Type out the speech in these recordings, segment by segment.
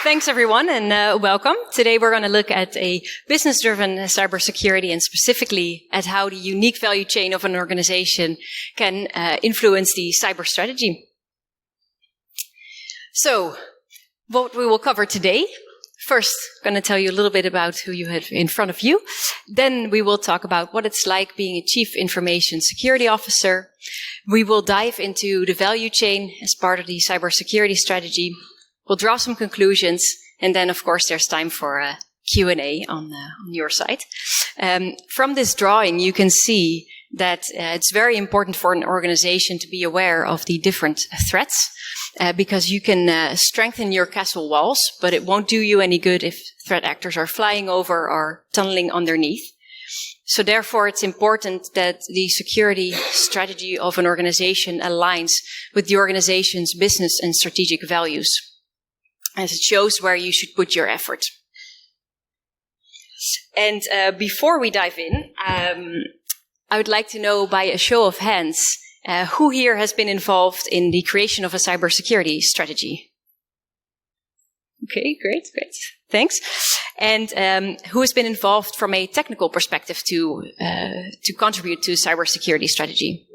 Thanks, everyone, and welcome. Today we're going to look at a business-driven cybersecurity and specifically at how the unique value chain of an organization can influence the cyber strategy. So, what we will cover today. First, I'm going to tell you a little bit about who you have in front of you. Then we will talk about what it's like being a Chief Information Security Officer. We will dive into the value chain as part of the cybersecurity strategy. We'll draw some conclusions, and then, of course, there's time for a Q&A on your side. From this drawing, you can see that it's very important for an organization to be aware of the different threats, because you can strengthen your castle walls, but it won't do you any good if threat actors are flying over or tunneling underneath. So therefore, it's important that the security strategy of an organization aligns with the organization's business and strategic values, as it shows where you should put your effort. And before we dive in, I would like to know by a show of hands, who here has been involved in the creation of a cybersecurity strategy? Okay, great. Thanks. And who has been involved from a technical perspective to contribute to a cybersecurity strategy?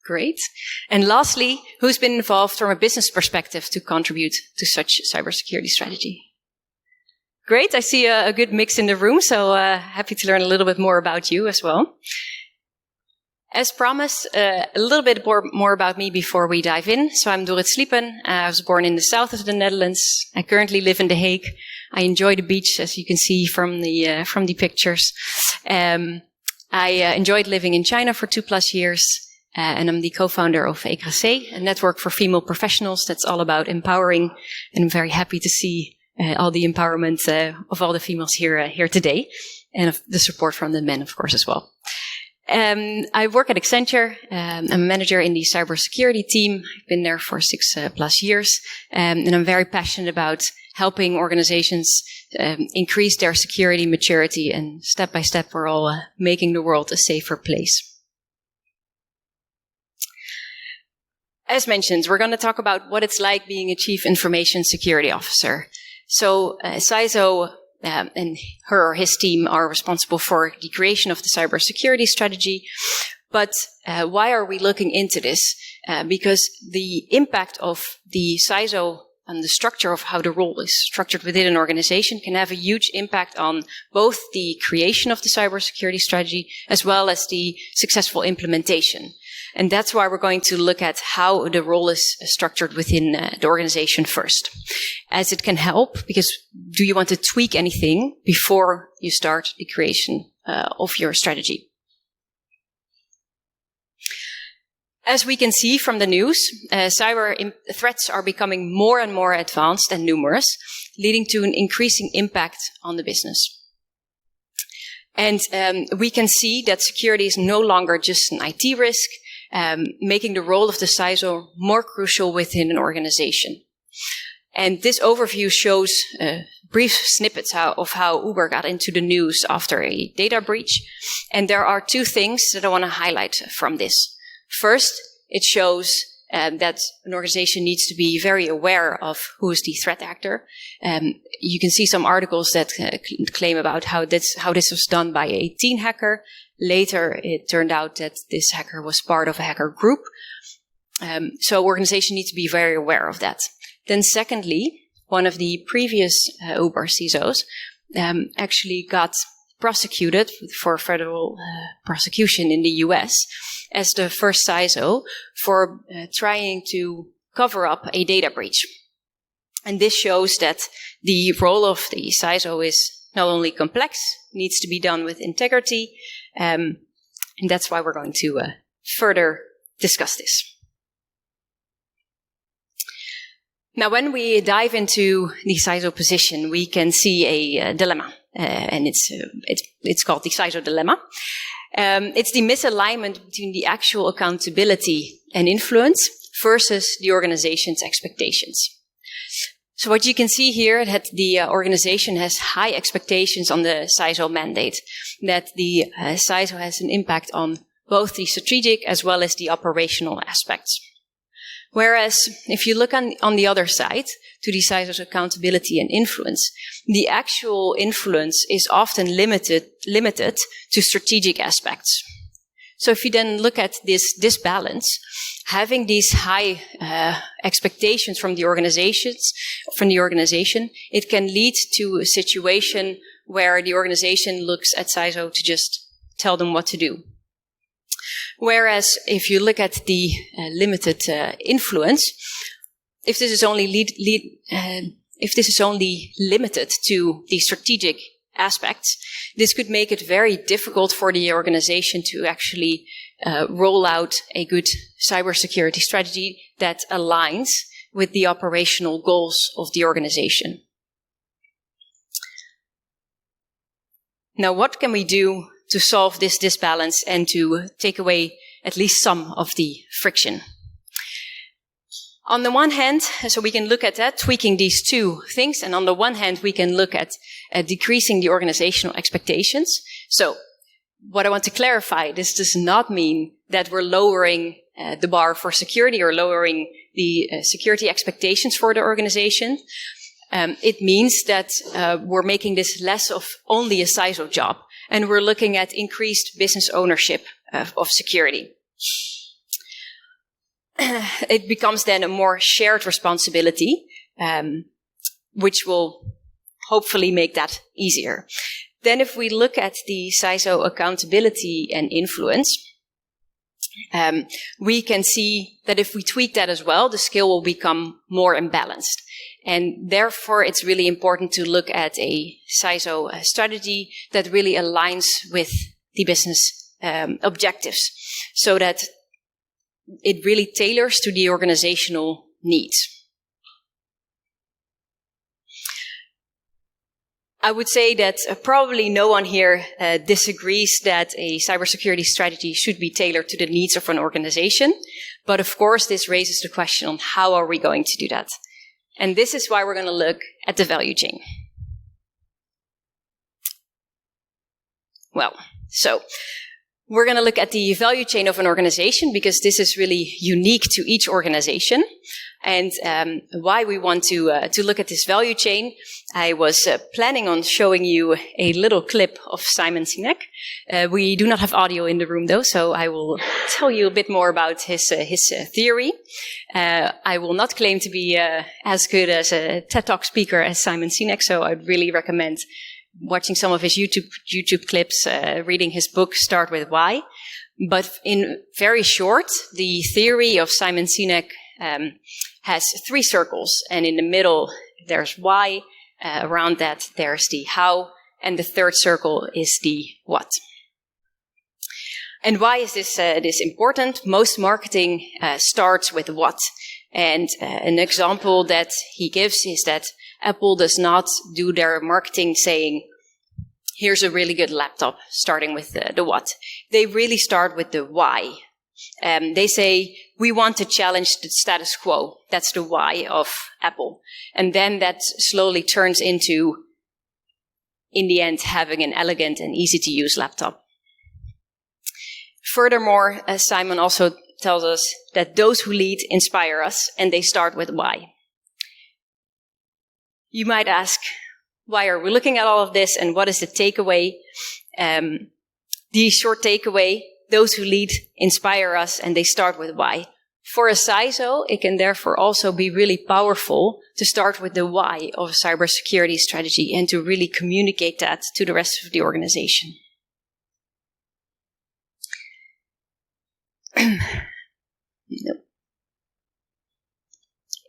Great. And lastly, who's been involved from a business perspective to contribute to such cybersecurity strategy? Great. I see a good mix in the room, so happy to learn a little bit more about you as well. As promised, a little bit more about me before we dive in. So I'm Dorrit Sliepen. I was born in the south of the Netherlands. I currently live in The Hague. I enjoy the beach, as you can see from the pictures. I enjoyed living in China for 2+ years. And I'm the co-founder of WICCON, a network for female professionals that's all about empowering. And I'm very happy to see all the empowerment of all the females here today, and of the support from the men, of course, as well. I work at Accenture. I'm a manager in the cybersecurity team. I've been there for 6+ years, and I'm very passionate about helping organizations increase their security maturity. And step by step, we're all making the world a safer place. As mentioned, we're going to talk about what it's like being a Chief Information Security Officer. So CISO and her or his team are responsible for the creation of the cybersecurity strategy. But why are we looking into this? Because the impact of the CISO and the structure of how the role is structured within an organization can have a huge impact on both the creation of the cybersecurity strategy as well as the successful implementation. And that's why we're going to look at how the role is structured within the organization first, as it can help, because do you want to tweak anything before you start the creation of your strategy? As we can see from the news, cyber threats are becoming more and more advanced and numerous, leading to an increasing impact on the business. And we can see that security is no longer just an IT risk, making the role of the CISO more crucial within an organization. And this overview shows brief snippets of how Uber got into the news after a data breach. And there are two things that I want to highlight from this. First, it shows that an organization needs to be very aware of who is the threat actor. You can see some articles that claim about how this was done by a teen hacker. Later, it turned out that this hacker was part of a hacker group. So organization needs to be very aware of that. Then secondly, one of the previous Uber CISOs actually got prosecuted for federal prosecution in the US as the first CISO for trying to cover up a data breach. And this shows that the role of the CISO is not only complex, needs to be done with integrity, and that's why we're going to further discuss this. Now, when we dive into the CISO position, we can see a dilemma, and it's called the CISO dilemma. It's the misalignment between the actual accountability and influence versus the organization's expectations. So what you can see here, that the organization has high expectations on the CISO mandate, that the CISO has an impact on both the strategic as well as the operational aspects. Whereas if you look on the other side, to the CISO's accountability and influence, the actual influence is often limited to strategic aspects. So if you then look at this balance, having these high expectations from the organization, it can lead to a situation where the organization looks at CISO to just tell them what to do. Whereas if you look at the limited influence, if this is only limited to the strategic aspects, this could make it very difficult for the organization to actually roll out a good cybersecurity strategy that aligns with the operational goals of the organization. Now, what can we do to solve this disbalance and to take away at least some of the friction? On the one hand, so we can look at that, tweaking these two things, and on the one hand, we can look at decreasing the organizational expectations. So, what I want to clarify, this does not mean that we're lowering the bar for security or lowering the security expectations for the organization. It means that we're making this less of only a CISO job, and we're looking at increased business ownership of security. It becomes then a more shared responsibility, which will hopefully make that easier. Then if we look at the CISO accountability and influence, we can see that if we tweak that as well, the scale will become more imbalanced. And therefore, it's really important to look at a CISO strategy that really aligns with the business objectives, so that it really tailors to the organizational needs. I would say that probably no one here disagrees that a cybersecurity strategy should be tailored to the needs of an organization. But of course, this raises the question on how are we going to do that? And this is why we're going to look at the value chain. Well, so we're going to look at the value chain of an organization because this is really unique to each organization. And why we want to look at this value chain, I was planning on showing you a little clip of Simon Sinek. We do not have audio in the room though, so I will tell you a bit more about his theory. I will not claim to be as good as a TED Talk speaker as Simon Sinek, so I'd really recommend watching some of his YouTube clips, reading his book, Start With Why. But in very short, the theory of Simon Sinek has 3 circles, and in the middle there's why, around that there's the how, and the third circle is the what. And why is this important? Most marketing starts with what. And an example that he gives is that Apple does not do their marketing saying, here's a really good laptop, starting with the what. They really start with the why. They say, we want to challenge the status quo. That's the why of Apple. And then that slowly turns into, in the end, having an elegant and easy-to-use laptop. Furthermore, Simon also tells us that those who lead inspire us, and they start with why. You might ask, why are we looking at all of this, and what is the takeaway? The short takeaway, those who lead inspire us, and they start with why. For a CISO, it can therefore also be really powerful to start with the why of a cybersecurity strategy and to really communicate that to the rest of the organization.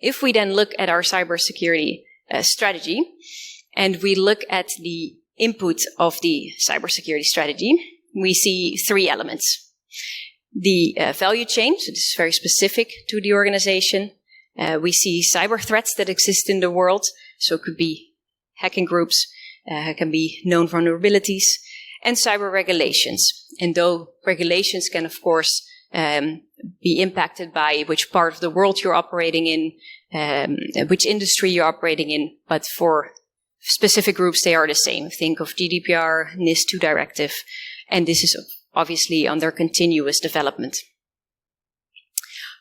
If we then look at our cybersecurity strategy, and we look at the input of the cybersecurity strategy, we see 3 elements. The value chain, so this is very specific to the organization. We see cyber threats that exist in the world, so it could be hacking groups, can be known vulnerabilities, and cyber regulations. And though regulations can, of course, be impacted by which part of the world you're operating in, which industry you're operating in, but for specific groups, they are the same. Think of GDPR, NIS2 directive, and this is obviously under continuous development.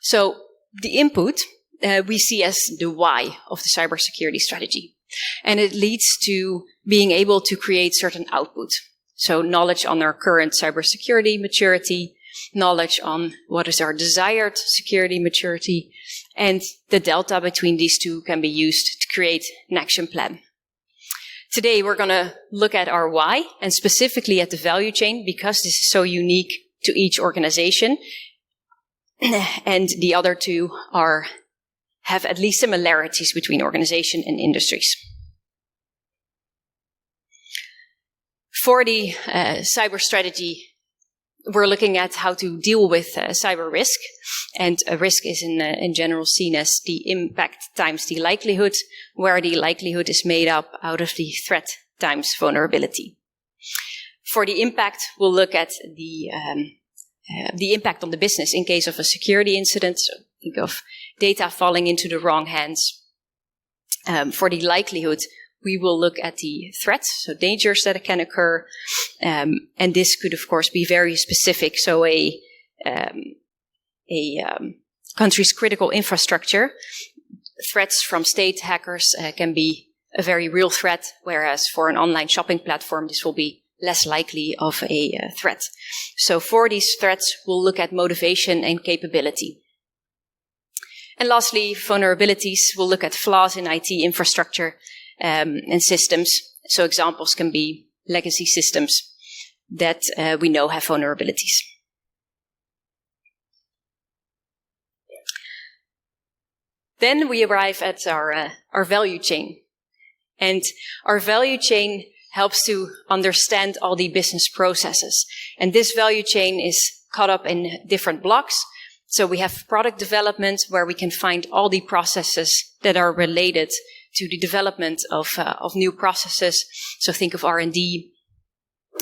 So The input we see as the why of the cybersecurity strategy. And it leads to being able to create certain output. So knowledge on our current cybersecurity maturity, knowledge on what is our desired security maturity, and the delta between these two can be used to create an action plan. Today, we're going to look at our why and specifically at the value chain because this is so unique to each organization. And the other two have at least similarities between organization and industries. For the cyber strategy, we're looking at how to deal with cyber risk. And a risk is in general seen as the impact times the likelihood, where the likelihood is made up out of the threat times vulnerability. For the impact, we'll look at the impact on the business in case of a security incident. So think of data falling into the wrong hands. For the likelihood, we will look at the threats, so dangers that can occur. And this could, of course, be very specific. So a country's critical infrastructure, threats from state hackers can be a very real threat, whereas for an online shopping platform, this will be less likely of a threat. So for these threats, we'll look at motivation and capability. And lastly, vulnerabilities. We'll look at flaws in IT infrastructure and systems. So examples can be legacy systems that we know have vulnerabilities. Then we arrive at our value chain. And our value chain helps to understand all the business processes. And this value chain is cut up in different blocks. So we have product development, where we can find all the processes that are related to the development of new processes. So think of R&D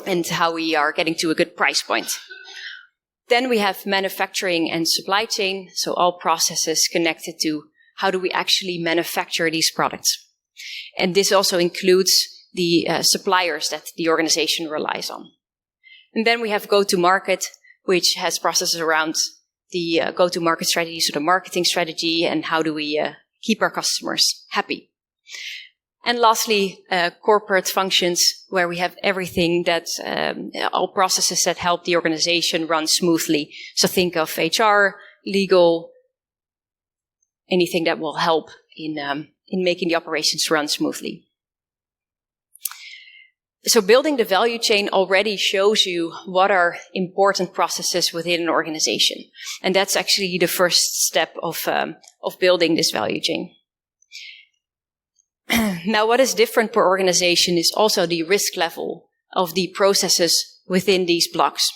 and how we are getting to a good price point. Then we have manufacturing and supply chain. So all processes connected to how do we actually manufacture these products. And this also includes the suppliers that the organization relies on. And then we have go-to-market, which has processes around the go-to-market strategy, so the marketing strategy, and how do we keep our customers happy. And lastly, corporate functions, where we have everything that, all processes that help the organization run smoothly. So think of HR, legal, anything that will help in making the operations run smoothly. So building the value chain already shows you what are important processes within an organization. And that's actually the first step of building this value chain. Now, what is different per organization is also the risk level of the processes within these blocks.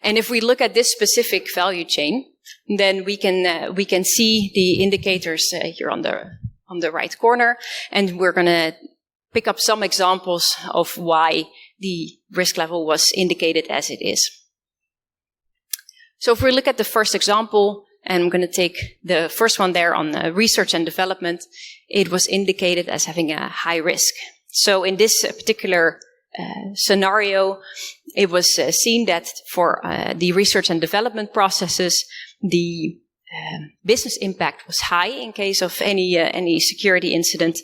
And if we look at this specific value chain, then we can see the indicators here on the right corner, and we're going to pick up some examples of why the risk level was indicated as it is. So if we look at the first example, and I'm going to take the first one there on research and development, it was indicated as having a high risk. So in this particular scenario, it was seen that for the research and development processes, the business impact was high in case of any security incident.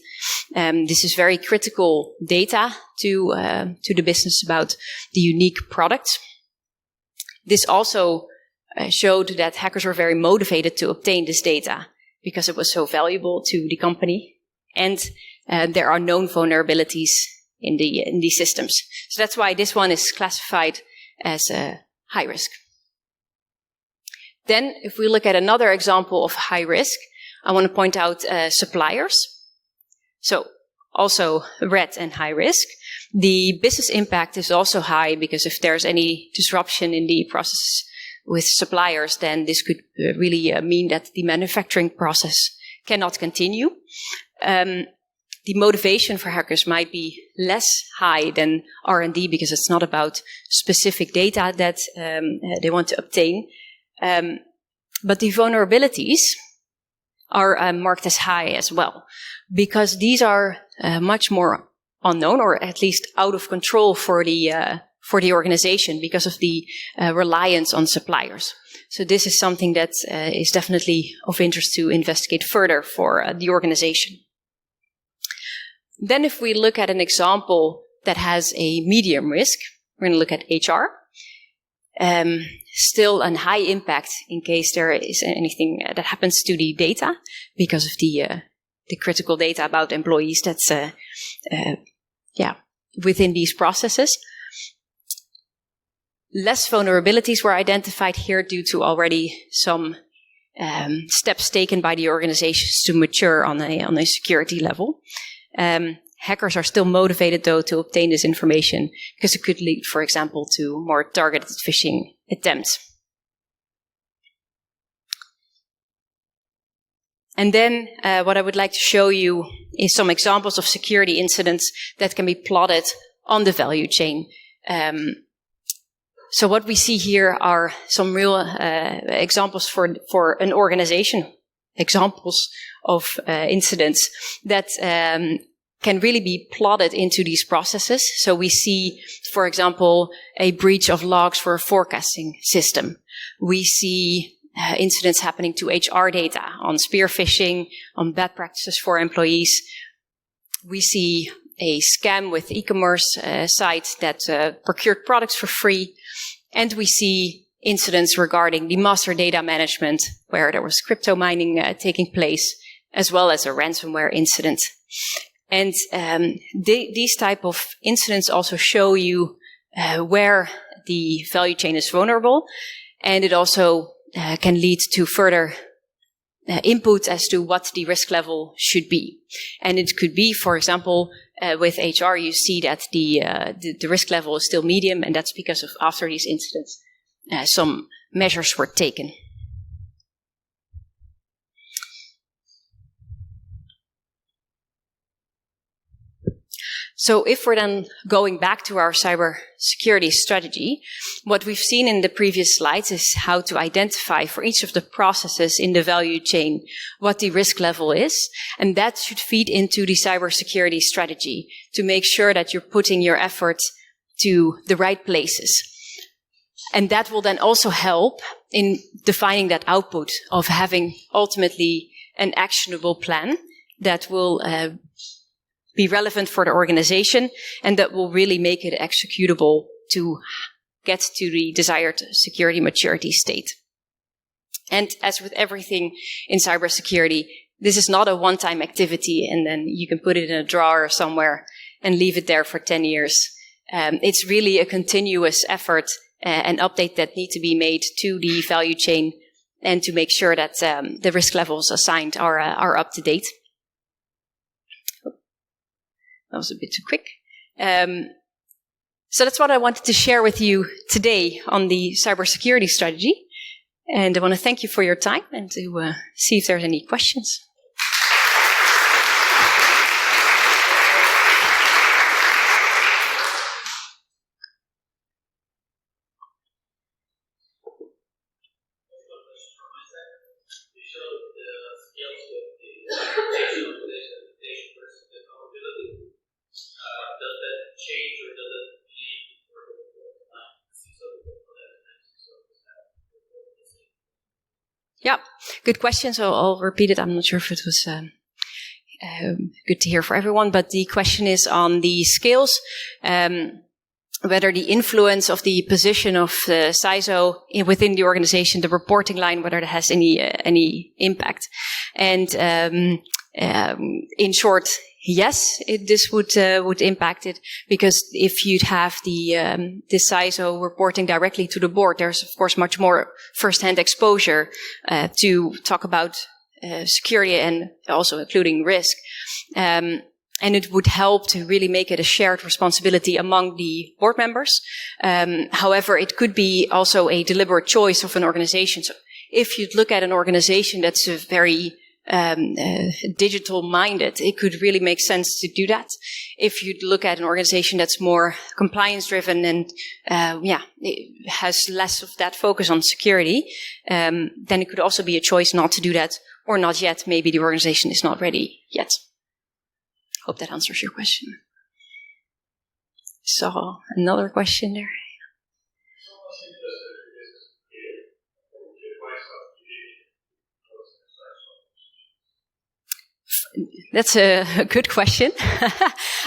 This is very critical data to the business about the unique products. This also showed that hackers were very motivated to obtain this data because it was so valuable to the company, and there are known vulnerabilities in these systems. So that's why this one is classified as high risk. Then, if we look at another example of high risk, I want to point out suppliers. So, also red and high risk. The business impact is also high because if there's any disruption in the process with suppliers, then this could really mean that the manufacturing process cannot continue. The motivation for hackers might be less high than R&D because it's not about specific data that they want to obtain. But the vulnerabilities are marked as high as well, because these are much more unknown, or at least out of control for the organization because of the reliance on suppliers. So this is something that is definitely of interest to investigate further for the organization. Then if we look at an example that has a medium risk, we're going to look at HR. Still a high impact in case there is anything that happens to the data because of the critical data about employees that's within these processes. Less vulnerabilities were identified here due to already some steps taken by the organizations to mature on a security level. Hackers are still motivated, though, to obtain this information because it could lead, for example, to more targeted phishing attempts. And then what I would like to show you is some examples of security incidents that can be plotted on the value chain. So what we see here are some real examples for an organization, examples of incidents that can really be plotted into these processes. So we see, for example, a breach of logs for a forecasting system. We see incidents happening to HR data, on spear phishing, on bad practices for employees. We see a scam with e-commerce site that procured products for free. And we see incidents regarding the master data management, where there was crypto mining taking place, as well as a ransomware incident. And these type of incidents also show you where the value chain is vulnerable, and it also can lead to further input as to what the risk level should be. And it could be, for example, with HR, you see that the risk level is still medium, and that's because of after these incidents, some measures were taken. So if we're then going back to our cybersecurity strategy, what we've seen in the previous slides is how to identify for each of the processes in the value chain what the risk level is. And that should feed into the cybersecurity strategy to make sure that you're putting your efforts to the right places. And that will then also help in defining that output of having ultimately an actionable plan that will be relevant for the organization, and that will really make it executable to get to the desired security maturity state. And as with everything in cybersecurity, this is not a one-time activity and then you can put it in a drawer somewhere and leave it there for 10 years. It's really a continuous effort and update that need to be made to the value chain and to make sure that the risk levels assigned are up to date. That was a bit too quick. So that's what I wanted to share with you today on the cybersecurity strategy. And I want to thank you for your time and to see if there's any questions. Yeah, good question. So I'll repeat it. I'm not sure if it was good to hear for everyone, but the question is on the scales, whether the influence of the position of the CISO within the organization, the reporting line, whether it has any impact. And in short, yes, this would impact it, because if you'd have the CISO reporting directly to the board, there's of course much more first-hand exposure to talk about security and also including risk. And it would help to really make it a shared responsibility among the board members. However, it could be also a deliberate choice of an organization. So if you'd look at an organization that's a very digital minded, it could really make sense to do that. If you look at an organization that's more compliance driven and it has less of that focus on security, then it could also be a choice not to do that, or not yet. Maybe the organization is not ready yet. Hope that answers your question. So another question there. That's a good question.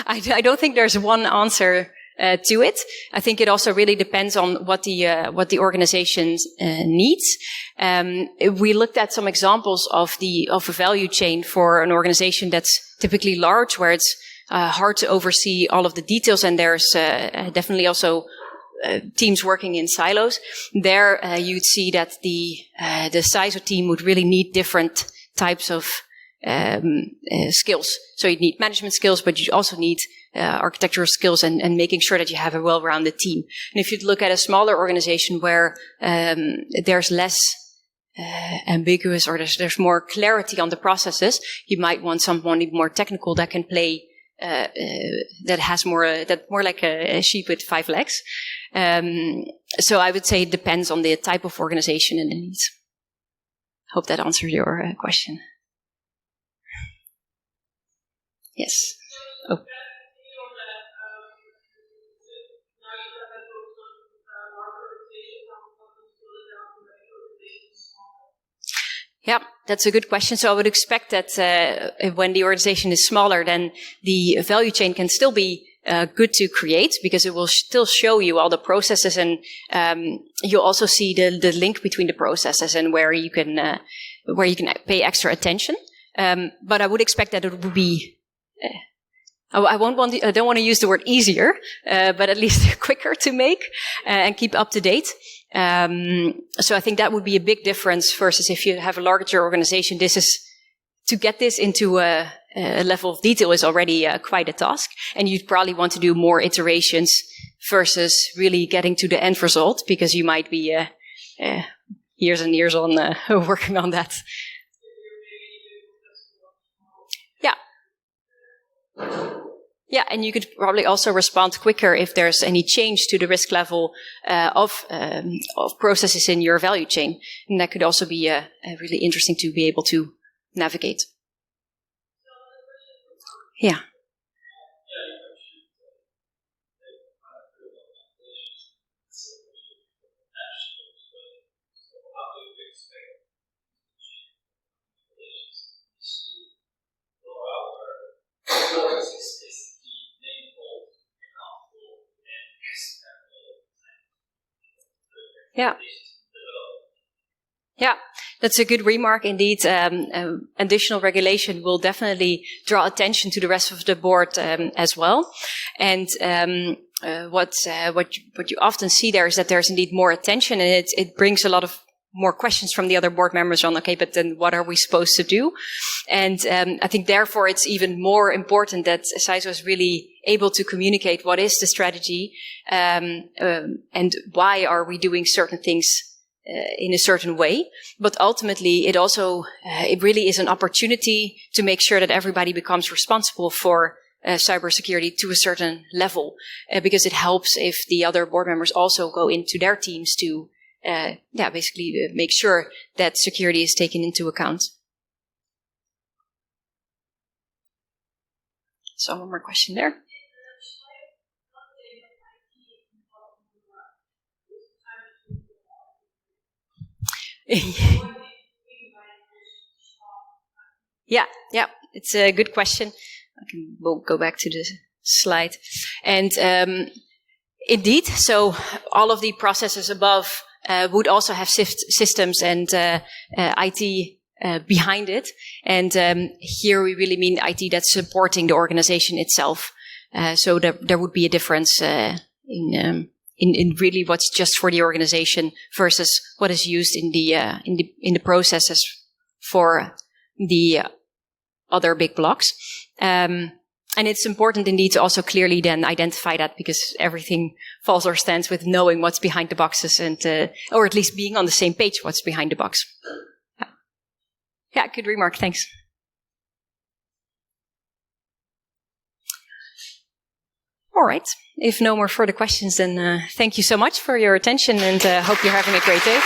I don't think there's one answer to it. I think it also really depends on what the organization needs. We looked at some examples of a value chain for an organization that's typically large, where it's hard to oversee all of the details, and there's definitely also teams working in silos. There, you'd see that the CISO team would really need different types of skills. So you need management skills, but you also need architectural skills and making sure that you have a well-rounded team. And if you look at a smaller organization where there's less ambiguous, or there's more clarity on the processes, you might want someone even more technical that can play that has more like a sheep with 5 legs. So I would say it depends on the type of organization and the needs. Hope that answered your question. Yes. Oh. Yeah, that's a good question. So I would expect that when the organization is smaller, then the value chain can still be good to create, because it will still show you all the processes, and you'll also see the link between the processes and where you can pay extra attention. But I would expect that it would be I don't want to use the word easier, but at least quicker to make and keep up to date. So I think that would be a big difference versus if you have a larger organization. To get this into a level of detail is already quite a task, and you'd probably want to do more iterations versus really getting to the end result, because you might be years and years on working on that. Yeah, and you could probably also respond quicker if there's any change to the risk level of processes in your value chain. And that could also be really interesting to be able to navigate. Yeah. Yeah. Yeah, that's a good remark indeed. Additional regulation will definitely draw attention to the rest of the board as well. And what you often see there is that there's indeed more attention, and it brings a lot of more questions from the other board members on, okay, but then what are we supposed to do? And I think therefore it's even more important that CISO is really able to communicate what is the strategy and why are we doing certain things in a certain way. But ultimately it also it really is an opportunity to make sure that everybody becomes responsible for cybersecurity to a certain level, because it helps if the other board members also go into their teams to basically make sure that security is taken into account. So one more question there. Yeah, it's a good question. We'll go back to the slide. And indeed, so all of the processes above would also have systems and IT behind it. And here we really mean IT that's supporting the organization itself. So there would be a difference in really what's just for the organization versus what is used in the processes for the other big blocks. And it's important indeed to also clearly then identify that, because everything falls or stands with knowing what's behind the boxes and, or at least being on the same page what's behind the box. Yeah, good remark. Thanks. All right. If no more further questions, then thank you so much for your attention, and hope you're having a great day.